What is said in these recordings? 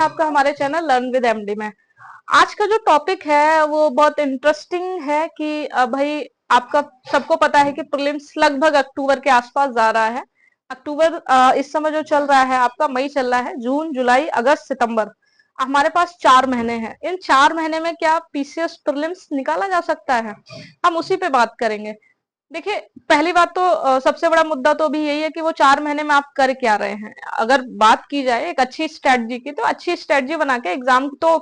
आपका हमारे channel learn with MD में। आज का जो टॉपिक है वो बहुत इंटरेस्टिंग है कि भाई आपका सबको पता है कि प्रीलिम्स लगभग अक्टूबर के आसपास जा रहा है। अक्टूबर इस समय जो चल रहा है आपका मई चल रहा है, जून जुलाई अगस्त सितंबर, हमारे पास 4 महीने हैं। इन 4 महीने में क्या पीसीएस प्रीलिम्स निकाला जा सकता है, हम उसी पे बात करेंगे। देखिए, पहली बात तो सबसे बड़ा मुद्दा तो भी यही है कि वो 4 महीने में आप कर क्या रहे हैं। अगर बात की जाए एक अच्छी स्ट्रेटजी की, तो अच्छी स्ट्रेटजी बना के एग्जाम तो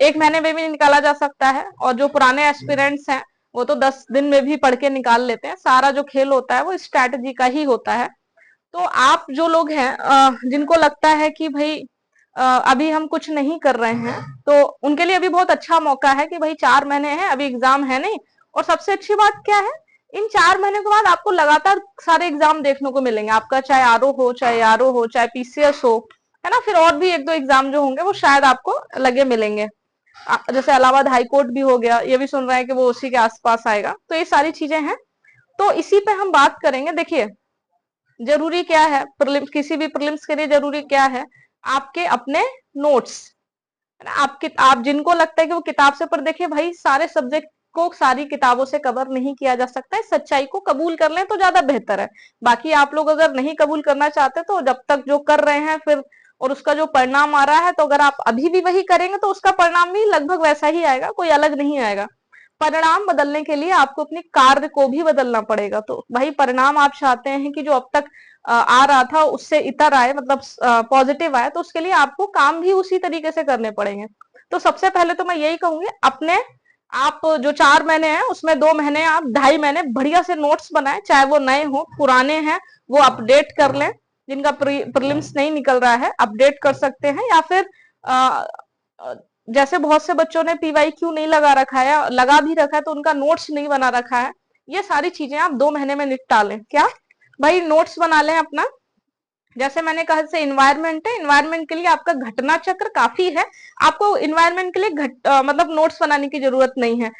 1 महीने में भी निकाला जा सकता है, और जो पुराने एस्पिरेंट्स हैं वो तो 10 दिन में भी पढ़ के निकाल लेते हैं। सारा जो खेल होता है वो स्ट्रेटजी का ही होता है। तो आप जो लोग हैं जिनको लगता है कि भाई अभी हम कुछ नहीं कर रहे हैं, तो उनके लिए अभी बहुत अच्छा मौका है कि भाई 4 महीने हैं, अभी एग्जाम है नहीं। और सबसे अच्छी बात क्या है, इन 4 महीने के बाद आपको लगातार सारे एग्जाम देखने को मिलेंगे। आपका चाहे आरओ हो, चाहे पीसीएस हो, है ना। फिर और भी एक दो एग्जाम जो होंगे वो शायद आपको लगे मिलेंगे। जैसे इलाहाबाद हाई कोर्ट भी हो गया, ये भी सुन रहे हैं कि वो उसी के आसपास आएगा। तो ये सारी चीजें हैं, तो इसी पे हम बात करेंगे। देखिए, जरूरी क्या है प्रीलिम्स, किसी भी प्रीलिम्स के लिए जरूरी क्या है, आपके अपने नोट्स, है ना। आप जिनको लगता है कि वो किताब से पढ़, देखिए भाई सारे सब्जेक्ट को सारी किताबों से कवर नहीं किया जा सकता है। सच्चाई को कबूल कर लें तो ज्यादा बेहतर है। बाकी आप लोग अगर नहीं कबूल करना चाहते तो जब तक जो कर रहे हैं फिर, और उसका जो परिणाम आ रहा है, तो अगर आप अभी भी वही करेंगे तो उसका परिणाम भी लगभग वैसा ही आएगा, कोई अलग नहीं आएगा। परिणाम बदलने के लिए आपको अपनी कार्य को भी बदलना पड़ेगा। तो वही परिणाम आप चाहते हैं कि जो अब तक आ रहा था उससे इतर आए, मतलब पॉजिटिव आए, तो उसके लिए आपको काम भी उसी तरीके से करने पड़ेंगे। तो सबसे पहले तो मैं यही कहूंगी, अपने आप जो 4 महीने हैं उसमें 2 महीने, आप 2.5 महीने बढ़िया से नोट्स बनाएं, चाहे वो नए हो पुराने हैं वो अपडेट कर लें। जिनका प्रीलिम्स नहीं निकल रहा है अपडेट कर सकते हैं, या फिर आ, जैसे बहुत से बच्चों ने पीवाईक्यू नहीं लगा रखा है, लगा भी रखा है तो उनका नोट्स नहीं बना रखा है। ये सारी चीजें आप 2 महीने में निपटा लें। क्या भाई, नोट्स बना लें अपना। जैसे मैंने कहा, जैसे इन्वायरमेंट है, इन्वायरमेंट के लिए आपका घटना चक्र काफी है। आपको इन्वायरमेंट के लिए मतलब नोट्स बनाने की जरूरत नहीं है।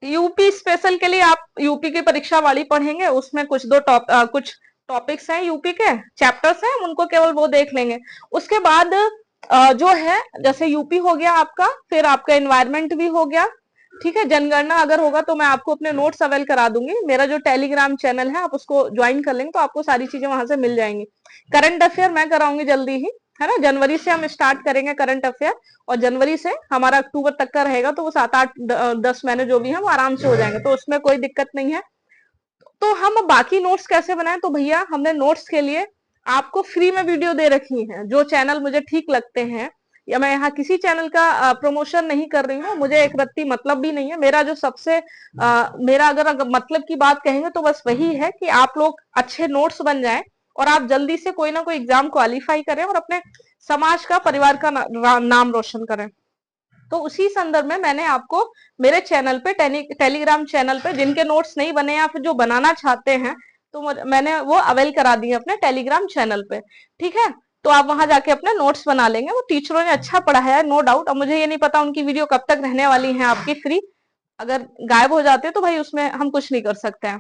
यूपी स्पेशल के लिए आप यूपी की परीक्षा वाली पढ़ेंगे, उसमें कुछ टॉपिक्स हैं, यूपी के चैप्टर्स हैं, उनको केवल वो देख लेंगे। उसके बाद जो है, जैसे यूपी हो गया आपका, फिर आपका एनवायरमेंट भी हो गया, ठीक है। जनगणना अगर होगा तो मैं आपको अपने नोट्स अवेल करा दूंगी। मेरा जो टेलीग्राम चैनल है आप उसको ज्वाइन कर लेंगे तो आपको सारी चीजें वहां से मिल जाएंगी। करंट अफेयर मैं कराऊंगी जल्दी ही, है ना। जनवरी से हम स्टार्ट करेंगे करंट अफेयर, और जनवरी से हमारा अक्टूबर तक का रहेगा, तो वो 7 8 10 महीने जो भी है वो आराम से हो जाएंगे, तो उसमें कोई दिक्कत नहीं है। तो हम बाकी नोट्स कैसे बनाएं, तो भैया हमने नोट्स के लिए आपको फ्री में वीडियो दे रखी है। जो चैनल मुझे ठीक लगते हैं, या मैं यहाँ किसी चैनल का प्रमोशन नहीं कर रही हूँ, मुझे एक रत्ती मतलब भी नहीं है। मेरा जो सबसे मेरा अगर मतलब की बात कहेंगे तो बस वही है कि आप लोग अच्छे नोट्स बन जाएं, और आप जल्दी से कोई ना कोई एग्जाम क्वालिफाई करें, और अपने समाज का, परिवार का नाम रोशन करें। तो उसी संदर्भ में मैंने आपको मेरे चैनल पे, टेलीग्राम चैनल पे, जिनके नोट्स नहीं बने या फिर जो बनाना चाहते हैं, तो मैंने वो अवेल करा दी है अपने टेलीग्राम चैनल पे, ठीक है। तो आप वहां जाके अपने नोट्स बना लेंगे। वो टीचरों ने अच्छा पढ़ाया है, नो डाउट। अब मुझे ये नहीं पता उनकी वीडियो कब तक रहने वाली है आपकी फ्री। अगर गायब हो जाते हैं तो भाई उसमें हम कुछ नहीं कर सकते हैं।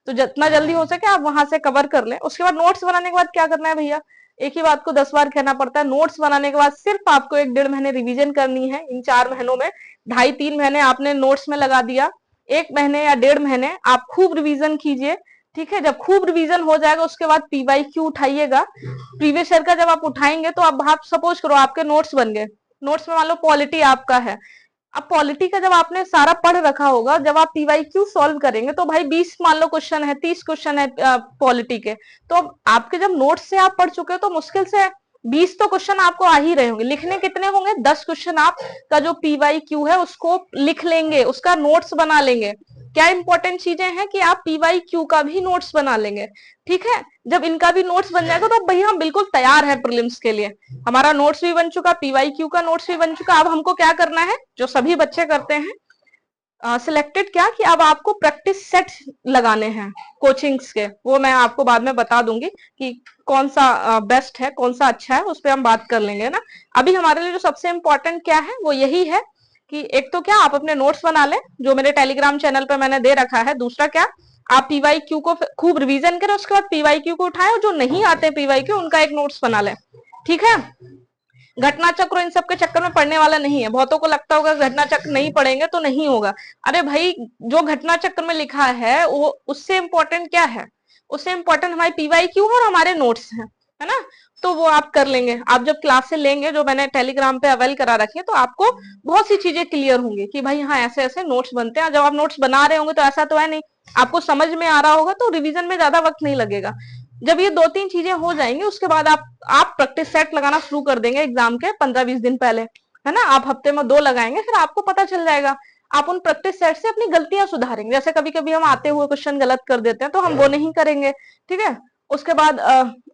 तो जितना जल्दी हो सके आप वहां से कवर कर लें। उसके बाद नोट्स बनाने के बाद क्या करना है भैया, एक ही बात को 10 बार कहना पड़ता है। नोट्स बनाने के बाद सिर्फ आपको 1 1.5 महीने रिवीजन करनी है। इन 4 महीनों में 2.5 3 महीने आपने नोट्स में लगा दिया, 1 महीने या 1.5 महीने आप खूब रिवीजन कीजिए, ठीक है। जब खूब रिवीजन हो जाएगा उसके बाद पीवाईक्यू उठाइएगा। प्रीवियस ईयर का जब आप उठाएंगे तो अब आप सपोज करो आपके नोट्स बन गए। नोट्स में मान लो पॉलिटी आपका है, अब पॉलिटी का जब आपने सारा पढ़ रखा होगा, जब आप पीवाईक्यू सॉल्व करेंगे तो भाई 20 मान लो क्वेश्चन है, 30 क्वेश्चन है पॉलिटी के, तो अब आपके जब नोट्स से आप पढ़ चुके हो तो मुश्किल से 20 तो क्वेश्चन आपको आ ही रहे होंगे। लिखने कितने होंगे, 10 क्वेश्चन आप का जो पीवाईक्यू है उसको लिख लेंगे, उसका नोट्स बना लेंगे। क्या इंपॉर्टेंट चीजें हैं कि आप पीवाईक्यू का भी नोट्स बना लेंगे, ठीक है। जब इनका भी नोट्स बन जाएगा तो भैया हम बिल्कुल तैयार हैं प्रीलिम्स के लिए। हमारा नोट्स भी बन चुका, पीवाईक्यू का नोट्स भी बन चुका। अब हमको क्या करना है, जो सभी बच्चे करते हैं सिलेक्टेड, क्या कि अब आपको प्रैक्टिस सेट लगाने हैं कोचिंग्स के। वो मैं आपको बाद में बता दूंगी कि कौन सा बेस्ट है, कौन सा अच्छा है, उस पर हम बात कर लेंगे ना। अभी हमारे लिए जो सबसे इंपॉर्टेंट क्या है वो यही है कि एक तो क्या आप अपने नोट्स बना लें जो मेरे टेलीग्राम चैनल पे मैंने दे रखा है। दूसरा क्या, आप पीवाईक्यू को खूब रिवीजन करें, उसके बाद पीवाईक्यू को उठाएं, और जो नहीं आते पीवाईक्यू उनका एक नोट्स बना लें, ठीक है। घटना चक्र इन सब के चक्कर में पड़ने वाला नहीं है। बहुतों को लगता होगा घटना चक्र नहीं पढ़ेंगे तो नहीं होगा। अरे भाई, जो घटना चक्र में लिखा है वो उससे इम्पोर्टेंट क्या है? उससे इम्पोर्टेंट हमारी पीवाई क्यू और हमारे नोट्स हैं, है ना? तो वो आप कर लेंगे। आप जब क्लास से लेंगे, जो मैंने टेलीग्राम पे अवेल करा रखी है, तो आपको बहुत सी चीजें क्लियर होंगी कि भाई हाँ, ऐसे ऐसे नोट्स बनते हैं। जब आप नोट्स बना रहे होंगे तो ऐसा तो है नहीं, आपको समझ में आ रहा होगा तो रिवीजन में ज्यादा वक्त नहीं लगेगा। जब ये 2-3 चीजें हो जाएंगी, उसके बाद आप प्रैक्टिस सेट लगाना शुरू कर देंगे एग्जाम के 15-20 दिन पहले, है ना? आप हफ्ते में 2 लगाएंगे, फिर आपको पता चल जाएगा। आप उन प्रैक्टिस सेट से अपनी गलतियां सुधारेंगे। जैसे कभी कभी हम आते हुए क्वेश्चन गलत कर देते हैं, तो हम वो नहीं करेंगे, ठीक है? उसके बाद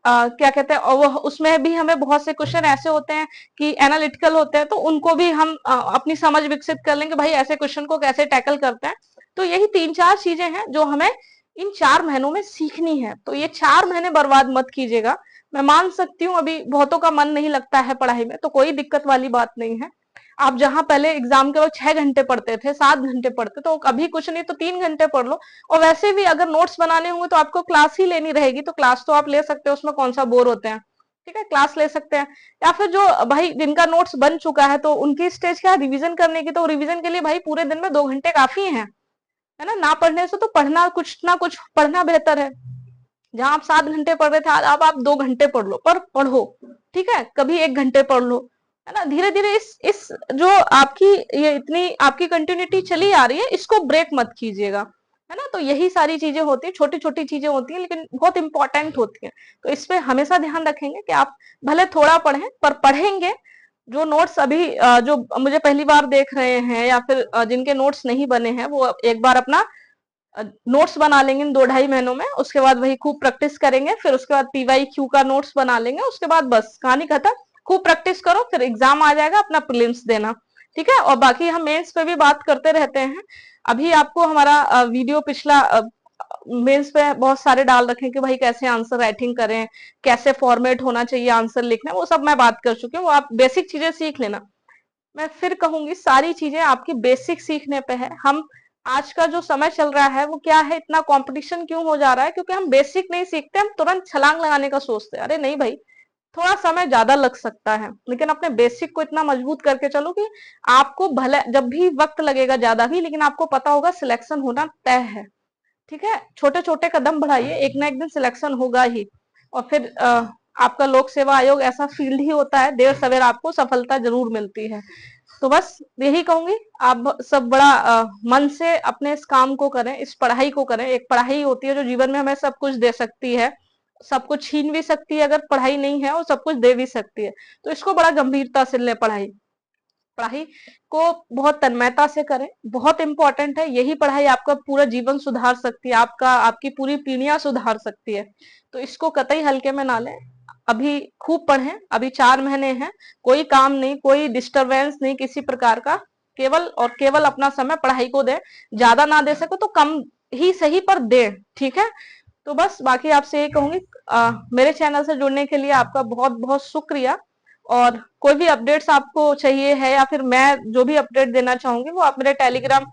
क्या कहते हैं, उसमें भी हमें बहुत से क्वेश्चन ऐसे होते हैं कि एनालिटिकल होते हैं, तो उनको भी हम अपनी समझ विकसित कर लेंगे, भाई ऐसे क्वेश्चन को कैसे टैकल करते हैं। तो यही 3-4 चीजें हैं जो हमें इन 4 महीनों में सीखनी है। तो ये 4 महीने बर्बाद मत कीजिएगा। मैं मान सकती हूँ अभी बहुतों का मन नहीं लगता है पढ़ाई में, तो कोई दिक्कत वाली बात नहीं है। आप जहां पहले एग्जाम के वक्त 6 घंटे पढ़ते थे, 7 घंटे पढ़ते, तो अभी कुछ नहीं तो 3 घंटे पढ़ लो। और वैसे भी अगर नोट्स बनाने होंगे तो आपको क्लास ही लेनी रहेगी, तो क्लास तो आप ले सकते हो, उसमें कौन सा बोर होते हैं, ठीक है? क्लास ले सकते हैं। या फिर जो भाई जिनका नोट्स बन चुका है, तो उनकी स्टेज क्या है रिवीजन करने की, तो रिवीजन के लिए भाई पूरे दिन में 2 घंटे काफी है ना? ना पढ़ने से तो पढ़ना, कुछ ना कुछ पढ़ना बेहतर है। जहां आप 7 घंटे पढ़ रहे थे, आज आप 2 घंटे पढ़ लो, पर पढ़ो, ठीक है? कभी 1 घंटे पढ़ लो, है ना? धीरे धीरे इस जो आपकी ये इतनी आपकी कंटिन्यूटी चली आ रही है, इसको ब्रेक मत कीजिएगा, है ना? तो यही सारी चीजें होती है, छोटी छोटी चीजें होती है, लेकिन बहुत इंपॉर्टेंट होती है। तो इस पे हमेशा ध्यान रखेंगे कि आप भले थोड़ा पढ़ें, पर पढ़ेंगे। जो नोट्स अभी जो मुझे पहली बार देख रहे हैं, या फिर जिनके नोट्स नहीं बने हैं, वो एक बार अपना नोट्स बना लेंगे इन 2-2.5 महीनों में। उसके बाद वही खूब प्रैक्टिस करेंगे, फिर उसके बाद पीवाई क्यू का नोट्स बना लेंगे। उसके बाद बस कहानी खत्म। खूब प्रैक्टिस करो, फिर एग्जाम आ जाएगा, अपना प्रीलिम्स देना, ठीक है? और बाकी हम मेंस पे भी बात करते रहते हैं। अभी आपको हमारा वीडियो पिछला मेंस पे बहुत सारे डाल रखे हैं कि भाई कैसे आंसर राइटिंग करें, कैसे फॉर्मेट होना चाहिए आंसर लिखना, वो सब मैं बात कर चुकी हूँ। वो आप बेसिक चीजें सीख लेना। मैं फिर कहूंगी, सारी चीजें आपकी बेसिक सीखने पे है। हम आज का जो समय चल रहा है वो क्या है, इतना कंपटीशन क्यों हो जा रहा है? क्योंकि हम बेसिक नहीं सीखते, हम तुरंत छलांग लगाने का सोचते हैं। अरे नहीं भाई, थोड़ा समय ज्यादा लग सकता है, लेकिन अपने बेसिक को इतना मजबूत करके चलो कि आपको भले जब भी वक्त लगेगा ज्यादा भी, लेकिन आपको पता होगा सिलेक्शन होना तय है, ठीक है? छोटे छोटे कदम बढ़ाइए, एक ना एक दिन सिलेक्शन होगा ही। और फिर आपका लोक सेवा आयोग ऐसा फील्ड ही होता है, देर सवेर आपको सफलता जरूर मिलती है। तो बस यही कहूंगी, आप सब बड़ा मन से अपने इस काम को करें, इस पढ़ाई को करें। एक पढ़ाई होती है जो जीवन में हमें सब कुछ दे सकती है, सब कुछ छीन भी सकती है अगर पढ़ाई नहीं है, और सब कुछ दे भी सकती है। तो इसको बड़ा गंभीरता से लें। पढ़ाई पढ़ाई को बहुत तन्मयता से करें, बहुत इंपॉर्टेंट है। यही पढ़ाई आपका पूरा जीवन सुधार सकती है, आपकी पूरी पीढ़ियां सुधार सकती है। तो इसको कतई हल्के में ना लें। अभी खूब पढ़ें, अभी 4 महीने हैं, कोई काम नहीं, कोई डिस्टरबेंस नहीं किसी प्रकार का। केवल और केवल अपना समय पढ़ाई को दें। ज्यादा ना दे सको तो कम ही सही, पर दें, ठीक है? तो बस बाकी आपसे यही कहूंगी, मेरे चैनल से जुड़ने के लिए आपका बहुत बहुत शुक्रिया। और कोई भी अपडेट्स आपको चाहिए है, या फिर मैं जो भी अपडेट देना चाहूंगी, वो आप मेरे टेलीग्राम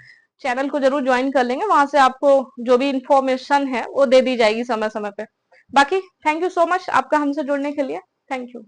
चैनल को जरूर ज्वाइन कर लेंगे। वहां से आपको जो भी इंफॉर्मेशन है वो दे दी जाएगी समय समय पे। बाकी थैंक यू सो मच आपका हमसे जुड़ने के लिए। Thank you.